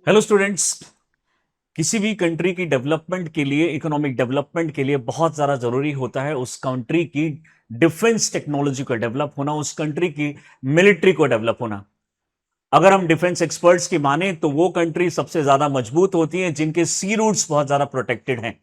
Hello students. किसी भी country की डेवलपमेंट के लिए, इकोनॉमिक डेवलपमेंट के लिए बहुत ज़्यादा ज़रूरी होता है उस कंट्री की डिफेंस टेक्नोलॉजी को डेवलप होना, उस कंट्री की मिलिट्री को डेवलप होना। अगर हम डिफेंस एक्सपर्ट्स की माने तो वो कंट्री सबसे ज़्यादा मजबूत होती है जिनके सी रूट्स बहुत ज़्यादा प्रोटेक्टेड हैं।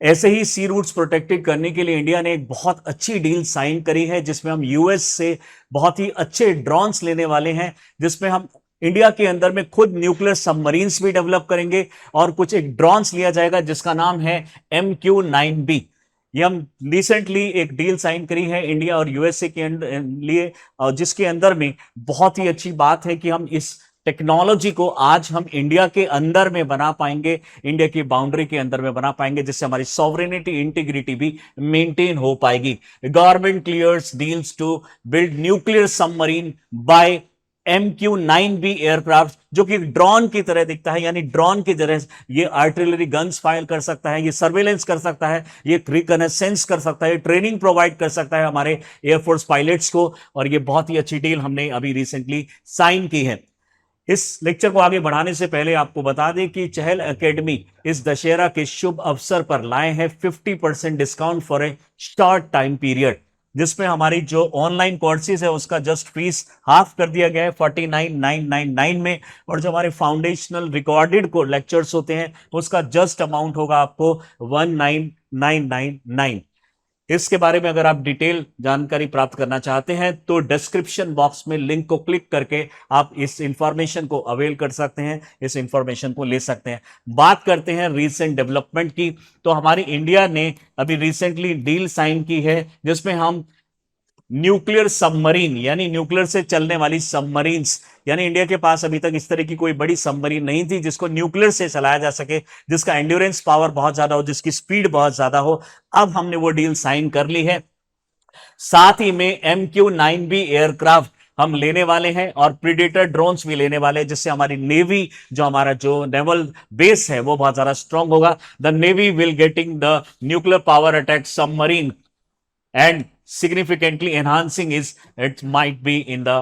ऐसे ही सी रूट्स प्रोटेक्टेड करने के लिए इंडिया ने एक बहुत अच्छी डील साइन करी है जिसमें हम यूएस से बहुत ही अच्छे ड्रोन्स लेने वाले हैं, जिसमें हम इंडिया के अंदर में खुद न्यूक्लियर सबमरीन्स भी डेवलप करेंगे और कुछ एक ड्रोन्स लिया जाएगा जिसका नाम है MQ-9B। ये हम रिसेंटली एक डील साइन करी है इंडिया और यूएसए के लिए, और जिसके अंदर में बहुत ही अच्छी बात है कि हम इस टेक्नोलॉजी को आज हम इंडिया के अंदर में बना पाएंगे, इंडिया की बाउंड्री के अंदर में बना पाएंगे, जिससे हमारी सॉवरेनिटी इंटीग्रिटी भी मेंटेन हो पाएगी। Government clears deals to build nuclear submarine buy MQ-9B aircraft, जो कि ड्रोन की तरह दिखता है, यानी ड्रोन की तरह ये आर्टिलरी गन्स फायर कर सकता है, ये सर्वेलेंस कर सकता है, ये रिकनेसेंस कर सकता है, ट्रेनिंग प्रोवाइड कर सकता है हमारे एयरफोर्स पायलट्स को। और ये बहुत ही अच्छी डील हमने अभी रिसेंटली साइन की है। इस लेक्चर को आगे बढ़ाने से पहले आपको बता दें कि चहल एकेडमी इस दशहरा के शुभ अवसर पर लाए हैं 50% discount for a short time period, जिसमें हमारी जो ऑनलाइन कोर्सेज है उसका जस्ट फीस हाफ कर दिया गया है 49,999 में, और जो हमारे फाउंडेशनल रिकॉर्डेड को लेक्चर्स होते हैं उसका जस्ट अमाउंट होगा आपको 19,999। इसके बारे में अगर आप डिटेल जानकारी प्राप्त करना चाहते हैं तो डिस्क्रिप्शन बॉक्स में लिंक को क्लिक करके आप इस इंफॉर्मेशन को अवेल कर सकते हैं, इस इंफॉर्मेशन को ले सकते हैं। बात करते हैं रीसेंट डेवलपमेंट की, तो हमारी इंडिया ने अभी रिसेंटली डील साइन की है जिसमें हम न्यूक्लियर सबमरीन, यानी न्यूक्लियर से चलने वाली सबमरीन्स, यानी इंडिया के पास अभी तक इस तरह की कोई बड़ी सबमरीन नहीं थी जिसको न्यूक्लियर से चलाया जा सके, जिसका एंड्योरेंस पावर बहुत ज्यादा हो, जिसकी स्पीड बहुत ज्यादा हो। अब हमने वो डील साइन कर ली है। साथ ही में MQ-9B एयरक्राफ्ट हम लेने वाले हैं और प्रीडेटर ड्रोन्स भी लेने वाले हैं, जिससे हमारी नेवी, जो हमारा जो नेवल बेस है वो बहुत ज्यादा स्ट्रांग होगा। The navy will getting the nuclear power attack submarine and significantly enhancing it might be in the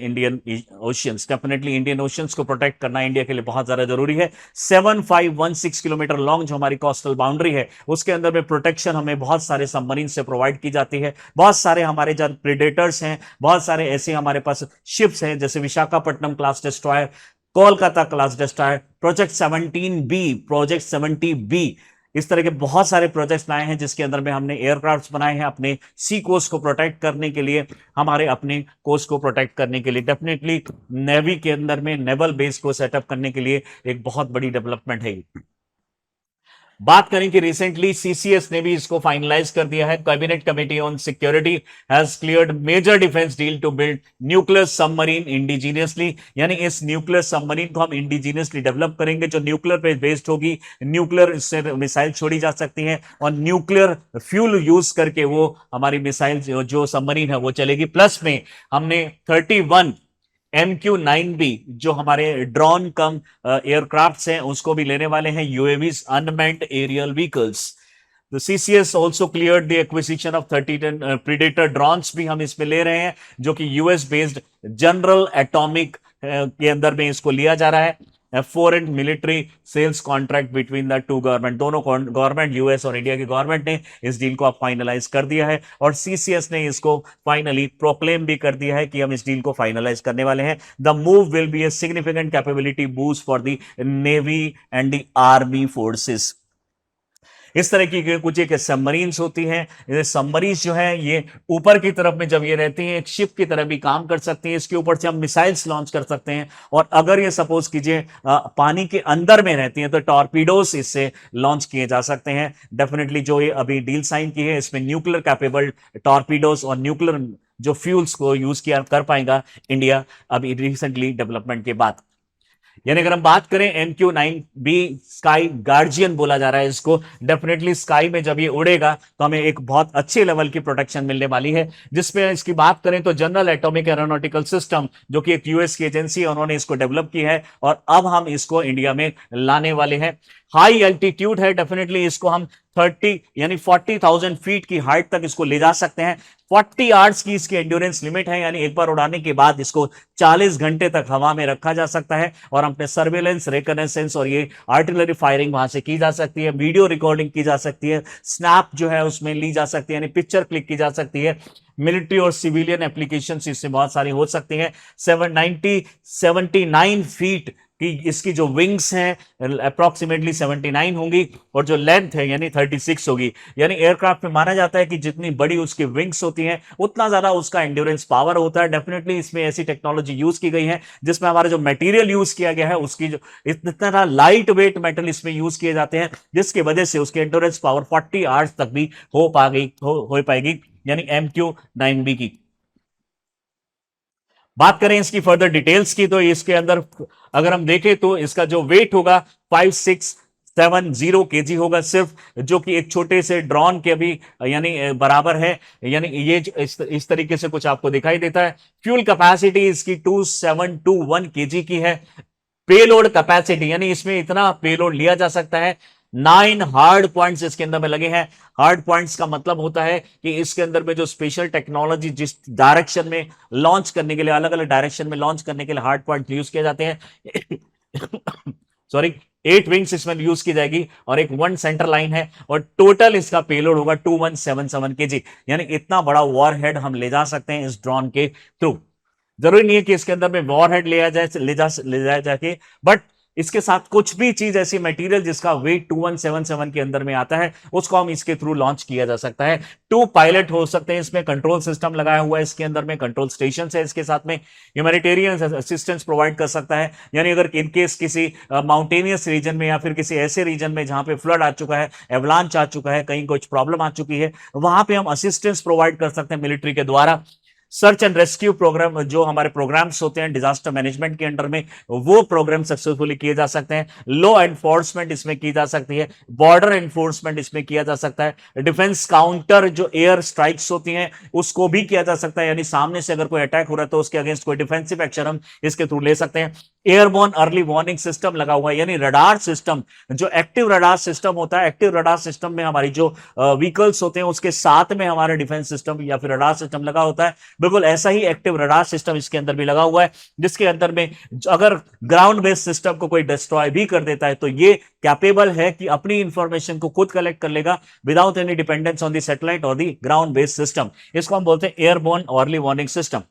Indian oceans. Definitely Indian oceans को प्रोटेक्ट करना इंडिया के लिए बहुत ज्यादा जरूरी है। 7516 किलोमीटर लॉन्ग जो हमारी कोस्टल बाउंड्री है उसके अंदर में प्रोटेक्शन हमें बहुत सारे सबमरीन से प्रोवाइड की जाती है। बहुत सारे हमारे जो प्रेडेटर्स हैं, बहुत सारे ऐसे हमारे पास शिप्स हैं जैसे Visakhapatnam class destroyer, Kolkata class destroyer, project 17B, project 70B, इस तरह के बहुत सारे प्रोजेक्ट्स लाए हैं जिसके अंदर में हमने एयरक्राफ्ट्स बनाए हैं अपने सी कोस्ट को प्रोटेक्ट करने के लिए, हमारे अपने कोस्ट को प्रोटेक्ट करने के लिए। डेफिनेटली नेवी के अंदर में नेवल बेस को सेटअप करने के लिए एक बहुत बड़ी डेवलपमेंट है। बात करें कि रिसेंटली सीसीएस ने भी इसको फाइनलाइज कर दिया है। Cabinet committee on security has cleared major defence deal to build nuclear submarine indigenously, यानी इस न्यूक्लियर सबमरीन को हम इंडिजीनियसली डेवलप करेंगे जो न्यूक्लियर पे बेस्ड होगी। न्यूक्लियर से मिसाइल छोड़ी जा सकती हैं और न्यूक्लियर फ्यूल यूज करके वो हमारी मिसाइल जो सबमरीन है वो चलेगी। प्लस में हमने 31 MQ-9B जो हमारे ड्रोन कम एयरक्राफ्ट्स हैं उसको भी लेने वाले हैं, यूएवीज, अनमैन्ड एरियल व्हीकल्स। तो CCS also cleared the acquisition of 30 predator drones भी हम इसमें ले रहे हैं, जो कि यूएस बेस्ड जनरल एटॉमिक के अंदर में इसको लिया जा रहा है। Foreign military sales contract between the two government, दोनों गवर्नमेंट, यूएस और इंडिया की गवर्नमेंट ने इस डील को अब फाइनलाइज कर दिया है और सीसीएस ने इसको फाइनली प्रोक्लेम भी कर दिया है कि हम इस डील को फाइनलाइज करने वाले हैं। The move will be a significant capability boost for the navy and the army forces. इस तरह की कुछ एक सबमरीन्स होती हैं, ये सबमरीन्स जो है ये ऊपर की तरफ में जब ये रहती हैं एक शिप की तरह भी काम कर सकती हैं। इसके ऊपर से हम मिसाइल्स लॉन्च कर सकते हैं, और अगर ये सपोज कीजिए पानी के अंदर में रहती हैं तो टॉर्पीडोस इससे लॉन्च किए जा सकते हैं। डेफिनेटली जो ये अभी डील साइन की है इसमें न्यूक्लियर कैपेबल टॉर्पीडोस और न्यूक्लियर जो फ्यूल्स को यूज किया कर पाएगा इंडिया अभी रिसेंटली डेवलपमेंट के बाद। यानी अगर हम बात करें MQ-9B स्काई गार्जियन बोला जा रहा है इसको, डेफिनेटली स्काई में जब ये उड़ेगा तो हमें एक बहुत अच्छे लेवल की प्रोटेक्शन मिलने वाली है। जिसमें इसकी बात करें तो जनरल एटॉमिक एरोनॉटिकल सिस्टम जो कि एक यूएस की एजेंसी है, उन्होंने इसको डेवलप की है और अब हम इसको इंडिया में लाने वाले हैं। हाई एल्टीट्यूड है, डेफिनेटली इसको हम 30 यानी 40,000 फीट की हाइट तक इसको ले जा सकते हैं। 40 आवर्स की इसकी एंड्योरेंस लिमिट है, यानी एक बार उड़ाने के बाद इसको 40 घंटे तक हवा में रखा जा सकता है और अपने सर्वेलेंस, रिकनेसेंस और ये आर्टिलरी फायरिंग वहां से की जा सकती है, वीडियो रिकॉर्डिंग की जा सकती है, स्नैप जो है उसमें ली जा सकती है, यानी पिक्चर क्लिक की जा सकती है। मिलिट्री और सिविलियन एप्लीकेशन इससे बहुत सारी हो सकती हैं। 79 फीट कि इसकी जो विंग्स हैं अप्रोक्सीमेटली 79 होंगी और जो लेंथ है यानी 36 होगी। यानी एयरक्राफ्ट में माना जाता है कि जितनी बड़ी उसकी विंग्स होती हैं उतना ज्यादा उसका एंड्योरेंस पावर होता है। डेफिनेटली इसमें ऐसी टेक्नोलॉजी यूज की गई है जिसमें हमारा जो मटेरियल यूज किया गया है उसकी जो इतना लाइट वेट मेटल इसमें यूज किए जाते हैं जिसकी वजह से उसकी एंड्योरेंस पावर 40 आवर्स तक भी हो पाएगी, यानी MQ-9B की। बात करें इसकी फर्दर डिटेल्स की तो इसके अंदर अगर हम देखें तो इसका जो वेट होगा 5670 केजी होगा सिर्फ, जो कि एक छोटे से ड्रोन के भी यानी बराबर है। यानी ये इस तरीके से कुछ आपको दिखाई देता है। फ्यूल कैपेसिटी इसकी 2721 केजी की है। पेलोड कैपेसिटी यानी इसमें इतना पेलोड लिया जा सकता है। 9 हार्ड पॉइंट्स इसके अंदर में लगे हैं। हार्ड पॉइंट्स का मतलब होता है कि इसके अंदर में जो स्पेशल टेक्नोलॉजी जिस डायरेक्शन में लॉन्च करने के लिए, अलग अलग डायरेक्शन में लॉन्च करने के लिए हार्ड पॉइंट यूज किए जाते हैं। सॉरी, 8 विंग्स इसमें यूज की जाएगी और एक 1 सेंटर लाइन है और टोटल इसका पेलोड होगा 2177 केजी। यानी इतना बड़ा वॉरहेड हम ले जा सकते हैं इस ड्रोन के थ्रू। जरूरी नहीं है कि इसके अंदर में वॉरहेड ले जाया जाके, बट इसके साथ कुछ भी चीज ऐसी मटेरियल जिसका वेट 2177 के अंदर में आता है उसको हम इसके थ्रू लॉन्च किया जा सकता है। 2 पायलट हो सकते हैं इसमें। कंट्रोल सिस्टम लगाया हुआ है इसके अंदर में, कंट्रोल स्टेशन है इसके साथ में। ह्यूमैनिटेरियन असिस्टेंस प्रोवाइड कर सकता है, यानी अगर इनकेस किसी माउंटेनियस रीजन में या फिर किसी ऐसे रीजन में जहां पे फ्लड आ चुका है, एवलांच आ चुका है, कहीं कुछ प्रॉब्लम आ चुकी है, वहां पे हम असिस्टेंस प्रोवाइड कर सकते हैं मिलिट्री के द्वारा। सर्च एंड रेस्क्यू प्रोग्राम, जो हमारे प्रोग्राम्स होते हैं डिजास्टर मैनेजमेंट के अंडर में, वो प्रोग्राम सक्सेसफुली किए जा सकते हैं। लॉ एनफोर्समेंट इसमें की जा सकती है, बॉर्डर एनफोर्समेंट इसमें किया जा सकता है, डिफेंस काउंटर जो एयर स्ट्राइक्स होती हैं उसको भी किया जा सकता है, यानी सामने से अगर कोई अटैक हो रहा है तो उसके अगेंस्ट कोई डिफेंसिव एक्शन हम इसके थ्रू ले सकते हैं। एयरबोर्न अर्ली वार्निंग सिस्टम लगा हुआ है, यानी रडार सिस्टम, जो एक्टिव रडार सिस्टम होता है। एक्टिव रडार सिस्टम में हमारी जो व्हीकल्स होते हैं उसके साथ में हमारा डिफेंस सिस्टम या फिर रडार सिस्टम लगा होता है। बिल्कुल ऐसा ही एक्टिव रडार सिस्टम इसके अंदर भी लगा हुआ है, जिसके अंदर में अगर ग्राउंड बेस्ड सिस्टम को कोई डिस्ट्रॉय भी कर देता है तो ये कैपेबल है कि अपनी इंफॉर्मेशन को खुद कलेक्ट कर लेगा without any dependence on the satellite और द ग्राउंड बेस्ड सिस्टम। इसको हम बोलते हैं airborne early warning system.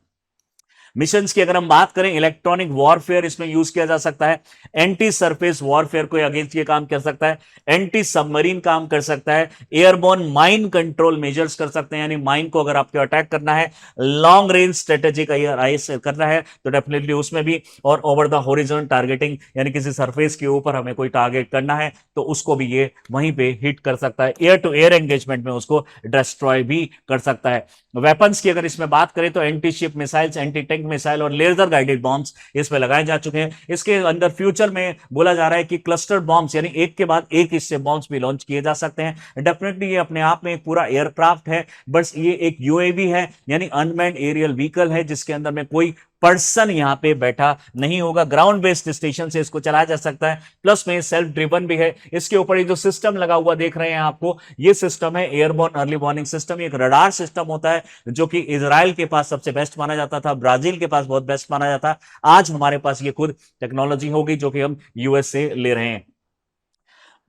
Missions की अगर हम बात करें, इलेक्ट्रॉनिक वॉरफेयर इसमें यूज किया जा सकता है। एंटी सरफेस वॉरफेयर को अगेंस्ट ये काम कर सकता है। एंटी सबमरीन काम कर सकता है। एयरबोर्न माइन कंट्रोल मेजर्स कर सकते हैं, यानी माइन को अगर आपको अटैक करना है, लॉन्ग रेंज स्ट्रेटेजी का करना है तो डेफिनेटली उसमें भी। और ओवर द होरिजोन टारगेटिंग, यानी किसी सरफेस के ऊपर हमें कोई टारगेट करना है तो उसको भी ये वहीं पे हिट कर सकता है। एयर टू एयर एंगेजमेंट में उसको डिस्ट्रॉय भी कर सकता है। वेपन्स की अगर इसमें बात करें तो anti ship missiles, anti tank missile और लेजर गाइडेड बॉम्ब्स इसमें लगाए जा चुके हैं। इसके अंदर फ्यूचर में बोला जा रहा है कि क्लस्टर बॉम्ब्स, यानी एक के बाद एक इससे बॉम्ब्स भी लॉन्च किए जा सकते हैं। डेफिनेटली ये अपने आप में एक पूरा एयरक्राफ्ट है, बस ये एक यूएवी है, यानी अनमैन्ड एरियल व्हीकल है, जिसके अंदर में कोई पर्सन यहां पे बैठा नहीं होगा। ग्राउंड बेस्ड स्टेशन से इसको चलाया जा सकता है, प्लस में सेल्फ ड्रिवन भी है। इसके ऊपर ये जो सिस्टम लगा हुआ देख रहे हैं आपको, ये सिस्टम है एयरबोर्न अर्ली वार्निंग सिस्टम। एक रडार सिस्टम होता है जो कि इजराइल के पास सबसे बेस्ट माना जाता था, ब्राजील के पास बहुत बेस्ट माना जाता। आज हमारे पास ये खुद टेक्नोलॉजी होगी जो कि हम यूएस से ले रहे हैं।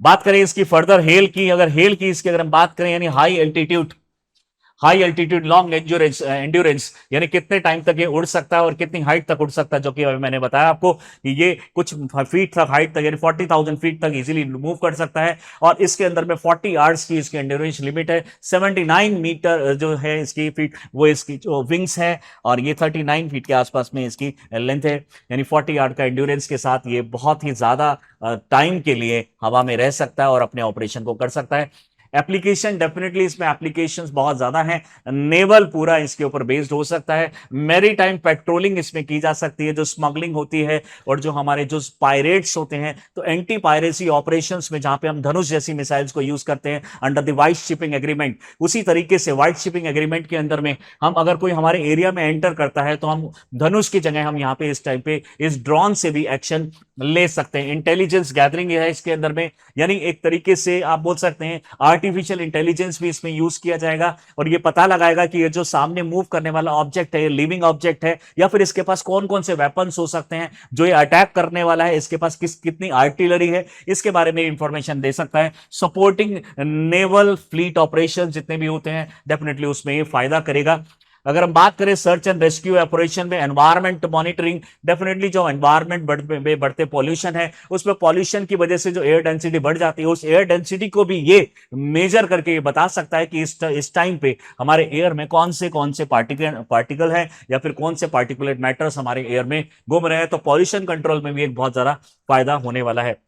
बात करें इसकी फर्दर हेल की, अगर हेल की इसकी अगर हम बात करें, यानी हाई एल्टीट्यूड लॉन्ग एंड्योरेंस, यानी कितने टाइम तक ये उड़ सकता है और कितनी हाइट तक उड़ सकता है, जो कि अभी मैंने बताया आपको कि ये कुछ फीट तक हाइट तक, यानी 40,000 फीट तक इजीली मूव कर सकता है। और इसके अंदर में 40 आवर्स की इसकी एंड्योरेंस लिमिट है। 79 मीटर जो है इसकी फीट, वो इसकी जो विंग्स है, और ये 39 फीट के आसपास में इसकी लेंथ है। यानी 40 आवर्स का एंड्योरेंस के साथ ये बहुत ही ज्यादा टाइम के लिए हवा में रह सकता है और अपने ऑपरेशन को कर सकता है। एप्लीकेशन, डेफिनेटली इसमें एप्लीकेशंस बहुत ज्यादा हैं। नेवल पूरा इसके ऊपर बेस्ड हो सकता है। मैरीटाइम पेट्रोलिंग इसमें की जा सकती है, जो स्मगलिंग होती है और जो हमारे जो पायरेट्स होते हैं, तो एंटी पायरेसी ऑपरेशंस में जहां पे हम धनुष जैसी मिसाइल्स को यूज करते हैं under the white shipping agreement, उसी तरीके से वाइट शिपिंग एग्रीमेंट के अंदर में हम अगर कोई हमारे एरिया में एंटर करता है तो हम धनुष की जगह हम यहाँ पे इस टाइम पे इस ड्रोन से भी एक्शन ले सकते हैं। इंटेलिजेंस गैदरिंग है इसके अंदर में, यानी एक तरीके से आप बोल सकते हैं आर्टिफिशियल इंटेलिजेंस भी इसमें यूज किया जाएगा और ये पता लगाएगा कि ये जो सामने मूव करने वाला ऑब्जेक्ट है, ये लिविंग ऑब्जेक्ट है या फिर इसके पास कौन कौन से वेपन्स हो सकते हैं, जो ये अटैक करने वाला है इसके पास कितनी आर्टिलरी है, इसके बारे में इंफॉर्मेशन दे सकता है। सपोर्टिंग नेवल फ्लीट ऑपरेशन जितने भी होते हैं डेफिनेटली उसमें ये फायदा करेगा। अगर हम बात करें सर्च एंड रेस्क्यू ऑपरेशन में, एनवायरमेंट मॉनिटरिंग, डेफिनेटली जो एनवायरमेंट बढ़ते पॉल्यूशन है उसमें पॉल्यूशन की वजह से जो एयर डेंसिटी बढ़ जाती है, उस एयर डेंसिटी को भी ये मेजर करके ये बता सकता है कि इस टाइम पे हमारे एयर में कौन से पार्टिकल है या फिर कौन से पार्टिकुलेट मैटर्स हमारे एयर में घूम रहे हैं। तो पॉल्यूशन कंट्रोल में भी एक बहुत ज्यादा फायदा होने वाला है।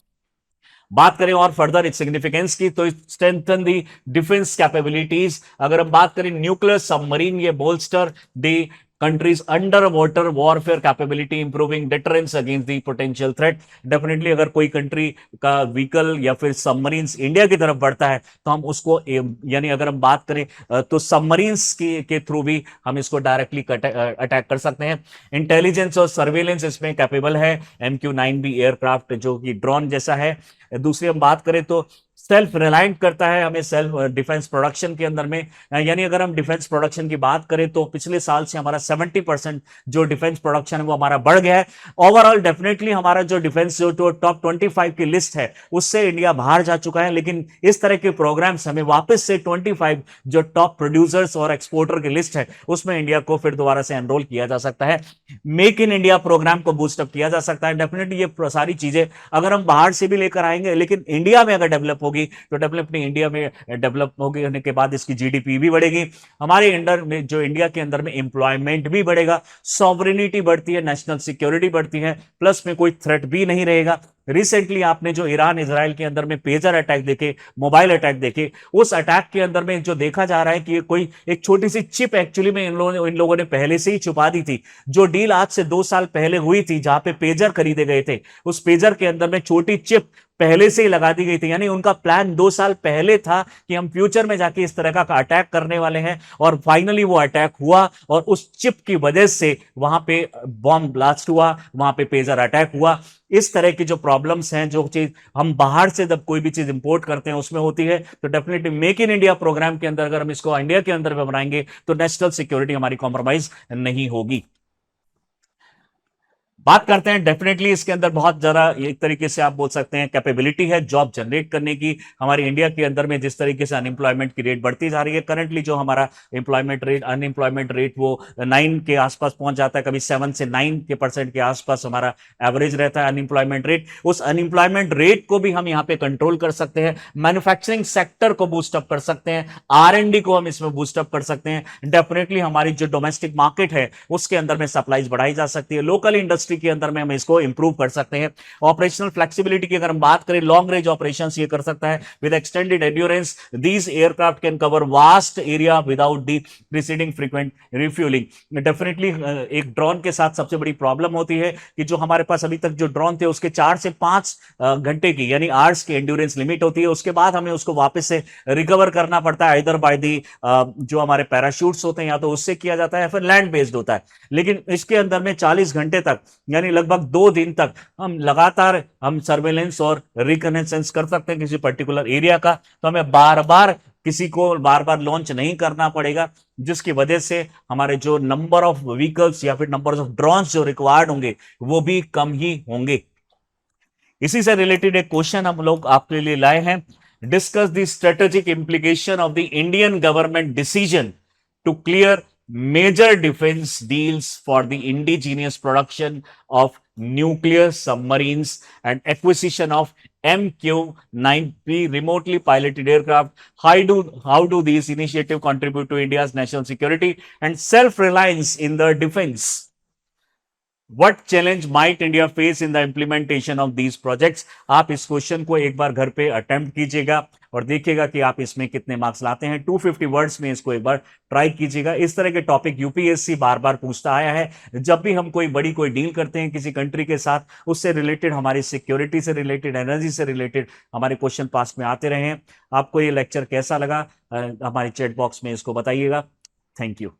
बात करें और फर्दर इट्स सिग्निफिकेंस की, तो स्ट्रेंथन दी डिफेंस कैपेबिलिटीज। अगर हम बात करें न्यूक्लियर सबमरीन, ये bolster the countries underwater warfare capability, improving deterrence against the potential threat। Definitely अगर कोई कंट्री का व्हीकल या फिर सबमरीन्स इंडिया की तरफ बढ़ता है तो हम उसको यानी अगर हम बात करें तो सबमरीन्स के थ्रू भी हम इसको डायरेक्टली अटैक कर सकते हैं। इंटेलिजेंस और सर्वेलेंस इसमें कैपेबल है। MQ-9B एयरक्राफ्ट जो कि ड्रोन जैसा है। दूसरी हम बात करें तो सेल्फ रिलायंट करता है हमें सेल्फ डिफेंस प्रोडक्शन के अंदर में, यानी अगर हम डिफेंस प्रोडक्शन की बात करें तो पिछले साल से हमारा 70% जो डिफेंस प्रोडक्शन है वो हमारा बढ़ गया है। ओवरऑल डेफिनेटली हमारा जो डिफेंस जो टॉप 25 की लिस्ट है उससे इंडिया बाहर जा चुका है, लेकिन इस तरह के प्रोग्राम्स हमें वापस से 25 जो टॉप प्रोड्यूसर्स और एक्सपोर्टर की लिस्ट है उसमें इंडिया को फिर दोबारा से एनरोल किया जा सकता है। मेक इन इंडिया प्रोग्राम को बूस्टअप किया जा सकता है। डेफिनेटली ये सारी चीजें अगर हम बाहर से भी लेकर आएंगे लेकिन इंडिया में अगर डेवलप होगी तो डेवलपमेंट इंडिया में डेवलप होगी, होने के बाद इसकी जीडीपी भी बढ़ेगी, हमारे अंडर में जो इंडिया के अंदर में एम्प्लॉयमेंट भी बढ़ेगा, सॉवरेनिटी बढ़ती है, नेशनल सिक्योरिटी बढ़ती है, प्लस में कोई थ्रेट भी नहीं रहेगा। रिसेंटली आपने जो ईरान इजराइल के अंदर में पेजर अटैक देखे, मोबाइल अटैक देखे, उस अटैक के अंदर में जो देखा जा रहा है कि कोई एक छोटी सी चिप एक्चुअली में इन लोगों ने पहले से ही छुपा दी थी। जो डील आज से 2 साल पहले हुई थी जहां पे पेजर खरीदे गए थे, उस पेजर के अंदर में छोटी चिप पहले से ही लगा दी गई थी, यानी उनका प्लान 2 साल पहले था कि हम फ्यूचर में जाके इस तरह का अटैक करने वाले हैं, और फाइनली वो अटैक हुआ और उस चिप की वजह से वहां पे बॉम्ब ब्लास्ट हुआ, वहां पे पेजर अटैक हुआ। इस तरह की जो प्रॉब्लम्स हैं, जो चीज हम बाहर से जब कोई भी चीज इंपोर्ट करते हैं उसमें होती है, तो definitely make in India programme के अंदर अगर हम इसको इंडिया के अंदर में बनाएंगे तो नेशनल सिक्योरिटी हमारी कॉम्प्रोमाइज नहीं होगी। बात करते हैं डेफिनेटली इसके अंदर बहुत ज्यादा एक तरीके से आप बोल सकते हैं कैपेबिलिटी है जॉब जनरेट करने की। हमारे इंडिया के अंदर में जिस तरीके से अनएम्प्लॉयमेंट की रेट बढ़ती जा रही है, करंटली जो हमारा अनएम्प्लॉयमेंट रेट वो 9 के आसपास पहुंच जाता है, कभी 7 से 9% के आसपास हमारा एवरेज रहता है अनएम्प्लॉयमेंट रेट। उस अनएम्प्लॉयमेंट रेट को भी हम यहाँ पे कंट्रोल कर सकते हैं, मैन्युफैक्चरिंग सेक्टर को बूस्टअप कर सकते हैं, R&D को हम इसमें बूस्टअप कर सकते हैं। डेफिनेटली हमारी जो डोमेस्टिक मार्केट है उसके अंदर में सप्लाईज बढ़ाई जा सकती है, लोकल इंडस्ट्री के अंदर में हम इसको इंप्रूव कर सकते हैं। ऑपरेशनल फ्लेक्सिबिलिटी की अगर हम बात करें, लॉन्ग रेंज ऑपरेशंस ये कर सकता है with extended endurance. These aircraft can cover vast area without the preceding frequent refuelling. Definitely एक ड्रोन के साथ सबसे बड़ी प्रॉब्लम होती है कि जो हमारे पास अभी तक जो ड्रोन थे उसके 4 से 5 घंटे की यानी आवर्स की एंड्योरेंस लिमिट होती है, उसके बाद हमें उसको वापस से रिकवर करना पड़ता है, इधर बाय दी जो हमारे पैराशूट्स होते हैं या तो उससे किया जाता है या फिर लैंड बेस्ड होता है। लेकिन इसके अंदर में 40 घंटे तक यानी लगभग 2 दिन तक हम लगातार हम सर्वेलेंस और रिकनेसेंस कर सकते हैं किसी पर्टिकुलर एरिया का, तो हमें बार बार लॉन्च नहीं करना पड़ेगा, जिसकी वजह से हमारे जो नंबर ऑफ व्हीकल्स या फिर नंबर ऑफ ड्रोन्स जो रिक्वायर्ड होंगे वो भी कम ही होंगे। इसी से रिलेटेड एक क्वेश्चन हम लोग आपके लिए लाए हैं। Discuss the strategic implication of the Indian government decision to clear major defense deals for the indigenous production of nuclear submarines and acquisition of MQ-9B remotely piloted aircraft. How do these initiatives contribute to India's national security and self-reliance in the defense? What challenge might India face in the implementation of these projects? आप इस question को एक बार घर पे attempt कीजिएगा और देखिएगा कि आप इसमें कितने मार्क्स लाते हैं। 250 वर्ड्स में इसको एक बार ट्राई कीजिएगा। इस तरह के टॉपिक यूपीएससी बार बार पूछता आया है। जब भी हम कोई डील करते हैं किसी कंट्री के साथ, उससे रिलेटेड, हमारी सिक्योरिटी से रिलेटेड, एनर्जी से रिलेटेड हमारे क्वेश्चन पास में आते रहे हैं। आपको ये लेक्चर कैसा लगा हमारे चैट बॉक्स में इसको बताइएगा। Thank you.